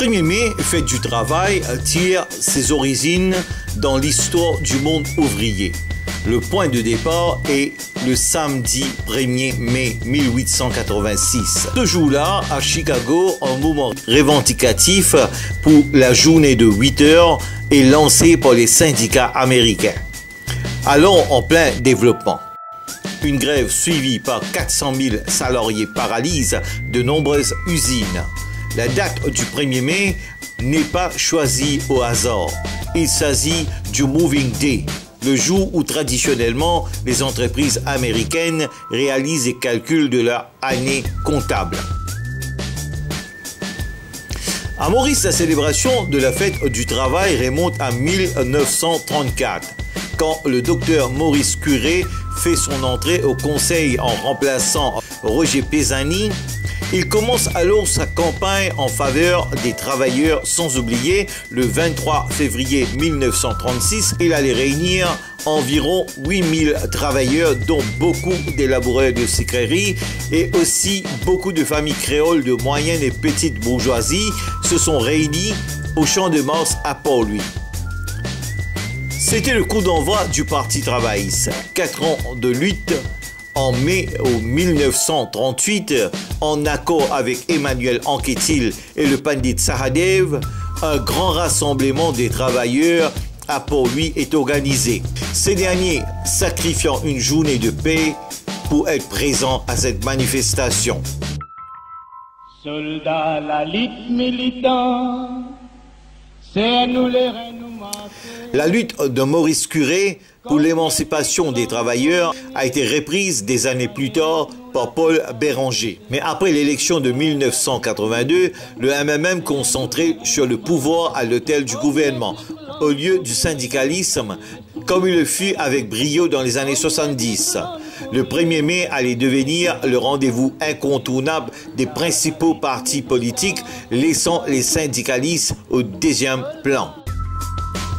1er mai, fête du travail, tire ses origines dans l'histoire du monde ouvrier. Le point de départ est le samedi 1er mai 1886. Ce jour-là, à Chicago, un mouvement revendicatif pour la journée de 8 heures est lancé par les syndicats américains. Alors en plein développement. Une grève suivie par 400 000 salariés paralyse de nombreuses usines. La date du 1er mai n'est pas choisie au hasard. Il s'agit du Moving Day, le jour où traditionnellement les entreprises américaines réalisent les calculs de leur année comptable. À Maurice, la célébration de la fête du travail remonte à 1934, quand le docteur Maurice Curé fait son entrée au conseil en remplaçant Roger Pisani. Il commence alors sa campagne en faveur des travailleurs, sans oublier le 23 février 1936, il allait réunir environ 8000 travailleurs, dont beaucoup des laboureurs de sucreries et aussi beaucoup de familles créoles de moyenne et petite bourgeoisie se sont réunis au Champ de Mars à Port-Louis. C'était le coup d'envoi du Parti travailliste. 4 ans de lutte. En mai 1938, en accord avec Emmanuel Anquetil et le Pandit Sahadev, un grand rassemblement des travailleurs à Port-Louis est organisé. Ces derniers sacrifiant une journée de paix pour être présents à cette manifestation. Soldats, la lutte militant, c'est nous les La lutte de Maurice Curé pour l'émancipation des travailleurs a été reprise des années plus tard par Paul Béranger. Mais après l'élection de 1982, le MMM concentré sur le pouvoir à l'autel du gouvernement, au lieu du syndicalisme, comme il le fut avec brio dans les années 70. Le 1er mai allait devenir le rendez-vous incontournable des principaux partis politiques, laissant les syndicalistes au deuxième plan.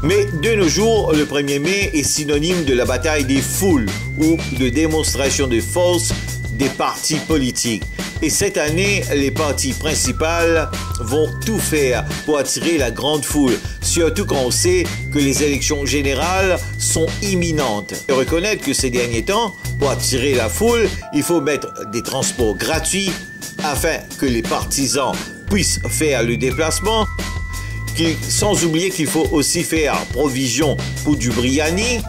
Mais de nos jours, le 1er mai est synonyme de la bataille des foules ou de démonstration de force des partis politiques. Et cette année, les partis principaux vont tout faire pour attirer la grande foule, surtout quand on sait que les élections générales sont imminentes. Et reconnaître que ces derniers temps, pour attirer la foule, il faut mettre des transports gratuits afin que les partisans puissent faire le déplacement. Sans oublier qu'il faut aussi faire provision pour du biryani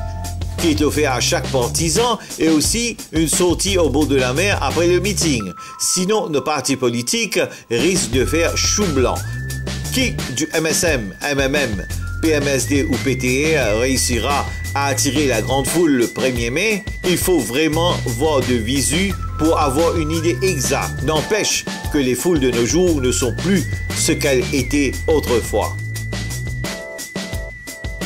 qui est offert à chaque partisan et aussi une sortie au bord de la mer après le meeting. Sinon, nos partis politiques risquent de faire chou blanc. Qui du MSM, MMM, PMSD ou PTE réussira à attirer la grande foule le 1er mai? Il faut vraiment voir de visu pour avoir une idée exacte. N'empêche que les foules de nos jours ne sont plus ce qu'elles étaient autrefois.